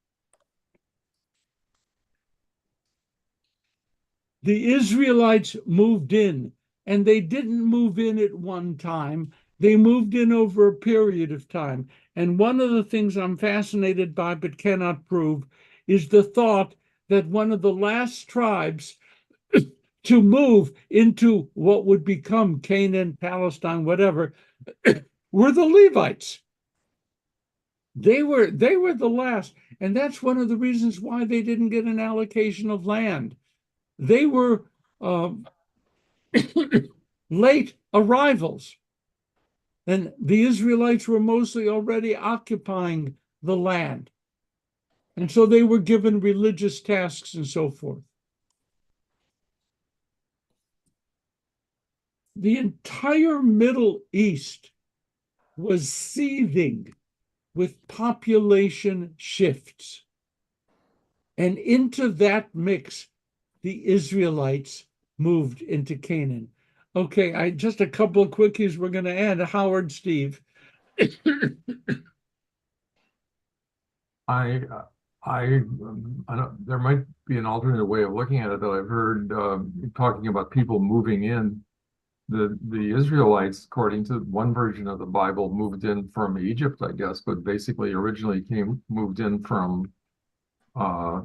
The Israelites moved in, and they didn't move in at one time. They moved in over a period of time. And one of the things I'm fascinated by but cannot prove is the thought that one of the last tribes to move into what would become Canaan, Palestine, whatever, were the Levites. They were the last, and that's one of the reasons why they didn't get an allocation of land. They were late arrivals, and the Israelites were mostly already occupying the land, and so they were given religious tasks and so forth. The entire Middle East was seething with population shifts. And into that mix, the Israelites moved into Canaan. Okay, just a couple of quickies. We're going to end. Howard, Steve. I don't, there might be an alternate way of looking at it that I've heard talking about people moving in. The Israelites, according to one version of the Bible, moved in from Egypt, I guess, but basically originally moved in from I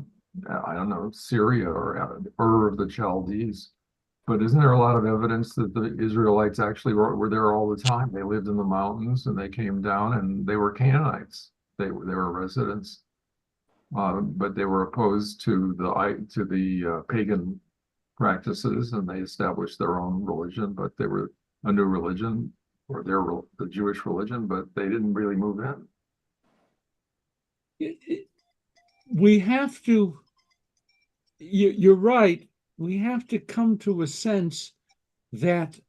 don't know, Syria or Ur of the Chaldees. But isn't there a lot of evidence that the Israelites actually were there all the time? They lived in the mountains and they came down and they were Canaanites. They were residents. But they were opposed to the pagan practices, and they established their own religion. But they were a new religion, or the Jewish religion, but they didn't really move in. We have to. You're right. We have to come to a sense that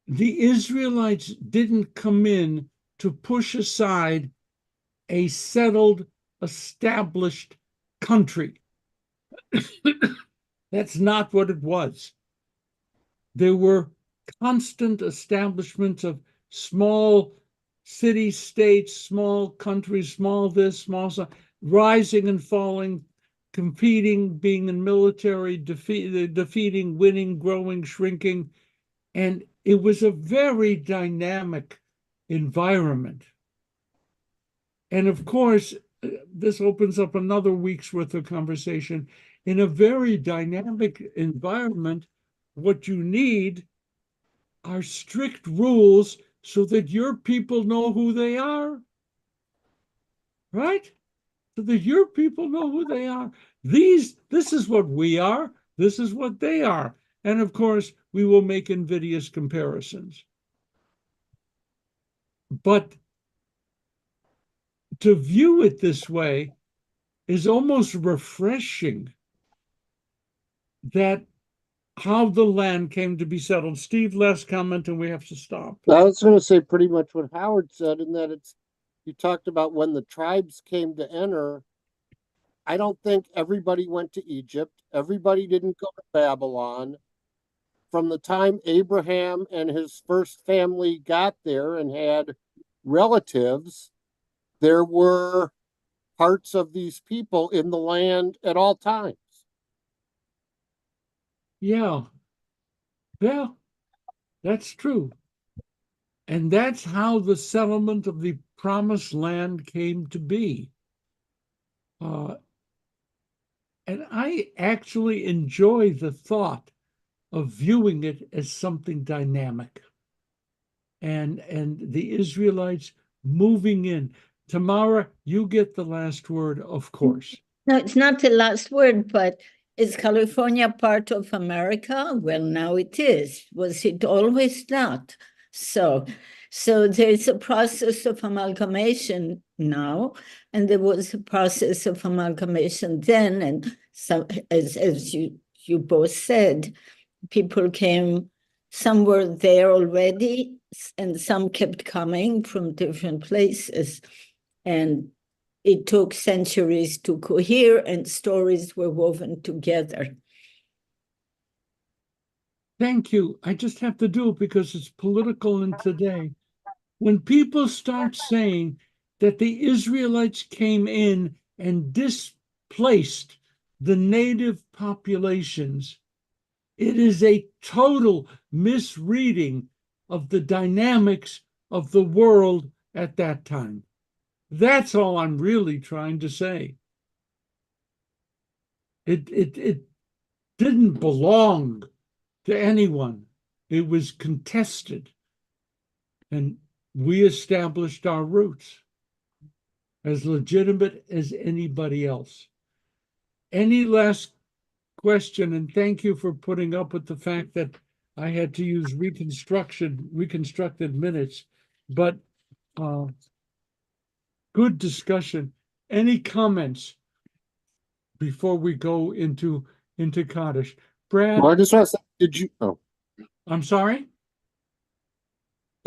the Israelites didn't come in to push aside a settled, established country. That's not what it was. There were constant establishments of small city-states, small countries, small this, small so, rising and falling, competing, being in military, defeating, winning, growing, shrinking. And it was a very dynamic environment. And of course, this opens up another week's worth of conversation. In a very dynamic environment, what you need are strict rules so that your people know who they are, right? So that your people know who they are. This is what we are. This is what they are. And of course, we will make invidious comparisons. But to view it this way is almost refreshing, that how the land came to be settled. Steve, last comment, and we have to stop. I was going to say pretty much what Howard said, in that you talked about when the tribes came to enter. I don't think everybody went to Egypt. Everybody didn't go to Babylon. From the time Abraham and his first family got there and had relatives, there were parts of these people in the land at all times. Yeah, that's true. And that's how the settlement of the promised land came to be. And I actually enjoy the thought of viewing it as something dynamic. And the Israelites moving in. Tamara, you get the last word, of course. No, it's not the last word, but is California part of America? Well, now it is. Was it always not? So there's a process of amalgamation now, and there was a process of amalgamation then. And so, as you both said, people came, some were there already, and some kept coming from different places. And it took centuries to cohere, and stories were woven together. Thank you. I just have to do it because it's political in today. When people start saying that the Israelites came in and displaced the native populations, it is a total misreading of the dynamics of the world at that time. That's all I'm really trying to say. It didn't belong to anyone. It was contested. And we established our roots as legitimate as anybody else. Any last question? And thank you for putting up with the fact that I had to use reconstructed minutes, but good discussion. Any comments before we go into Kaddish? Brad? Well, I just want to say, did you, oh, I'm sorry?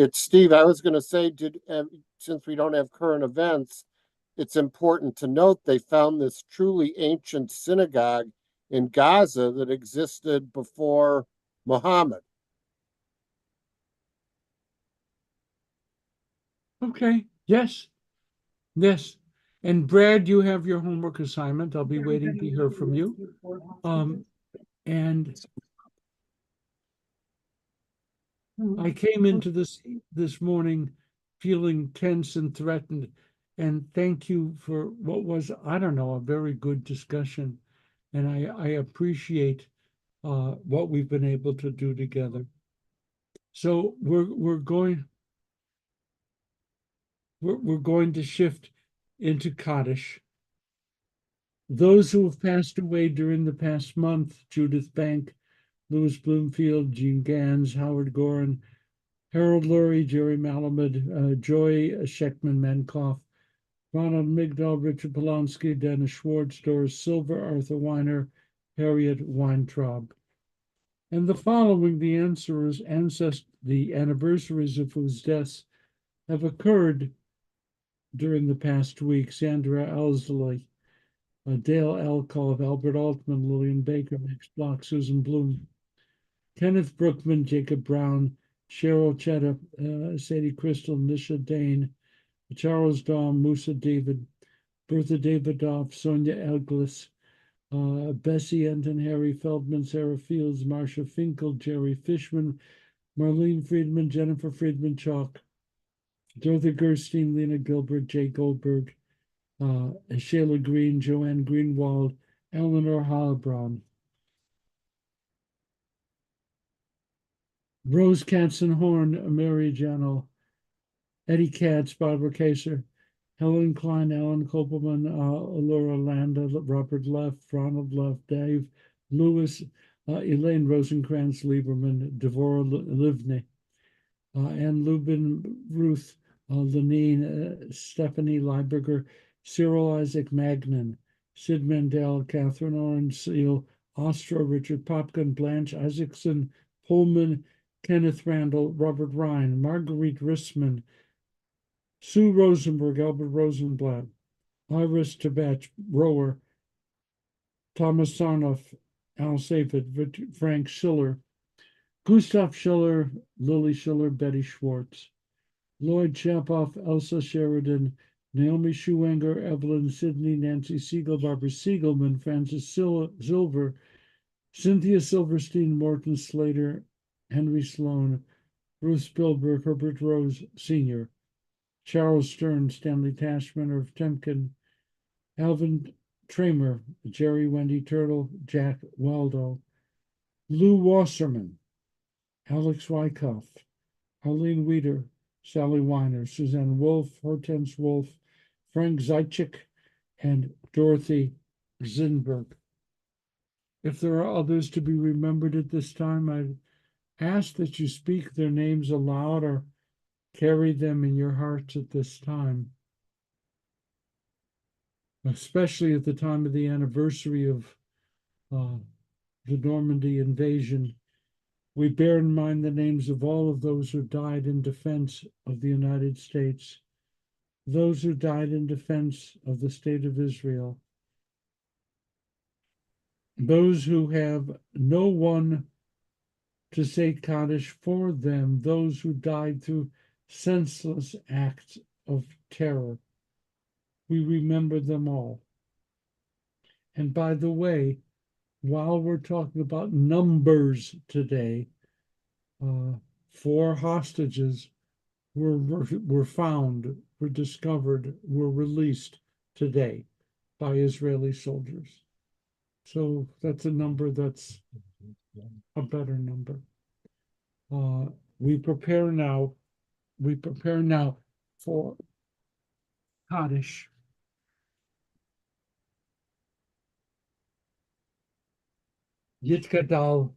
it's Steve. I was going to say, since we don't have current events, it's important to note they found this truly ancient synagogue in Gaza that existed before Muhammad. Okay. Yes. Yes. And Brad, you have your homework assignment. I'll be waiting to hear from you. And I came into this morning feeling tense and threatened. And thank you for what was, I don't know, a very good discussion. And I appreciate what we've been able to do together. So we're going to shift into Kaddish. Those who have passed away during the past month: Judith Bank, Louis Bloomfield, Jean Gans, Howard Gorin, Harold Lurie, Jerry Malamud, Joy Sheckman Menkoff, Ronald Migdal, Richard Polonsky, Dennis Schwartz, Doris Silver, Arthur Weiner, Harriet Weintraub. And the following, the anniversaries of whose deaths have occurred during the past week: Sandra Elsley, Dale Elkov, Albert Altman, Lillian Baker, Max Block, Susan Bloom, Kenneth Brookman, Jacob Brown, Cheryl Chetta, Sadie Crystal, Nisha Dane, Charles Dahm, Musa David, Bertha Davidoff, Sonia Elglis, Bessie Enton, Harry Feldman, Sarah Fields, Marcia Finkel, Jerry Fishman, Marlene Friedman, Jennifer Friedman Chalk, Dorothy Gerstein, Lena Gilbert, Jay Goldberg, Shayla Green, Joanne Greenwald, Eleanor Heilbronn, Rose Katzenhorn, Mary Janel, Eddie Katz, Barbara Kaser, Helen Klein, Alan Kopelman, Laura Landa, Robert Leff, Ronald Leff, Dave Lewis, Elaine Rosenkrantz Lieberman, Devorah Livney, Ann Lubin, Ruth Lenine, Stephanie Leiberger, Cyril Isaac Magnan, Sid Mandel, Catherine Orange Seal, Ostra, Richard Popkin, Blanche Isaacson, Pullman, Kenneth Randall, Robert Ryan, Marguerite Rissman, Sue Rosenberg, Albert Rosenblatt, Iris Tabach, Rower, Thomas Sarnoff, Al Safet, Frank Schiller, Gustav Schiller, Lily Schiller, Betty Schwartz, Lloyd Chapoff, Elsa Sheridan, Naomi Schuenger, Evelyn Sidney, Nancy Siegel, Barbara Siegelman, Francis Silver, Cynthia Silverstein, Morton Slater, Henry Sloan, Ruth Spielberg, Herbert Rose Sr., Charles Stern, Stanley Tashman of Temkin, Alvin Tramer, Jerry Wendy Turtle, Jack Waldo, Lou Wasserman, Alex Wyckoff, Arlene Weeder, Sally Weiner, Suzanne Wolf, Hortense Wolf, Frank Zaitchik, and Dorothy Zinberg. If there are others to be remembered at this time, I ask that you speak their names aloud or carry them in your hearts at this time, especially at the time of the anniversary of the Normandy invasion. We bear in mind the names of all of those who died in defense of the United States, those who died in defense of the State of Israel, those who have no one to say Kaddish for them, those who died through senseless acts of terror. We remember them all. And by the way, while we're talking about numbers today, 4 hostages were found, were discovered, were released today by Israeli soldiers. So that's a number that's a better number. We prepare now for Kaddish. Yitkadal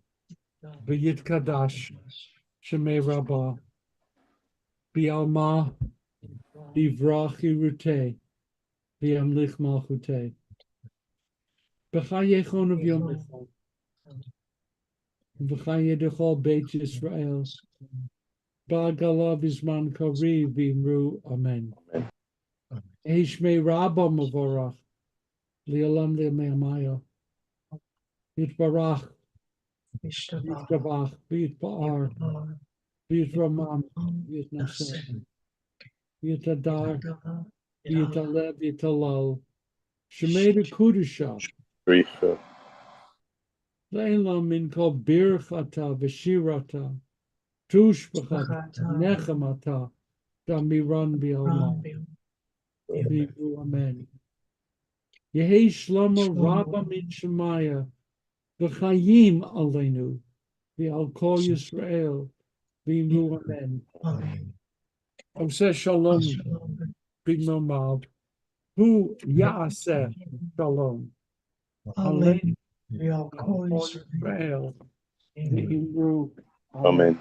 v'yitkadash shemei rabbah bi'alma divrach irutei v'yamlich malchutei b'chayechon of yomichon v'chayedechol beit Yisrael ba'galav izman kari v'imru amen. Eishmei rabbah mavorach li'olam le'me'amaya Yitbarach Yitkavach Yitbar Yitramam Yitnaseh Yitadar Yitalev Yitalal Shemeda Kudusha Leila min kol birchata v'shirata tushbachata nechamata damiran bi'alma v'yivu amen. Yehi shlomo rabba min shemaya v'chayim aleinu v'al kol Yisrael v'yivu amen. Oseh shalom b'momav hu ya'aseh shalom aleinu v'al kol Yisrael v'yivu amen.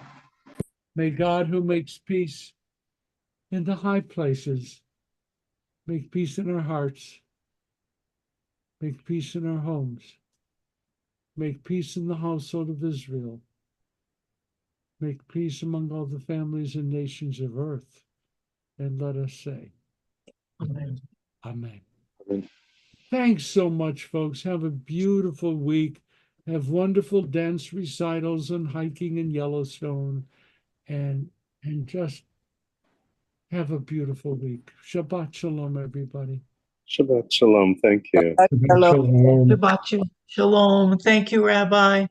May God, who makes peace in the high places, make peace in our hearts, make peace in our homes, make peace in the household of Israel, make peace among all the families and nations of earth, and let us say, Amen. Amen. Amen. Thanks so much, folks. Have a beautiful week. Have wonderful dance recitals and hiking in Yellowstone, and just have a beautiful week. Shabbat shalom, everybody. Shabbat shalom. Thank you. Hello. Shalom. Shabbat shalom. Thank you, Rabbi.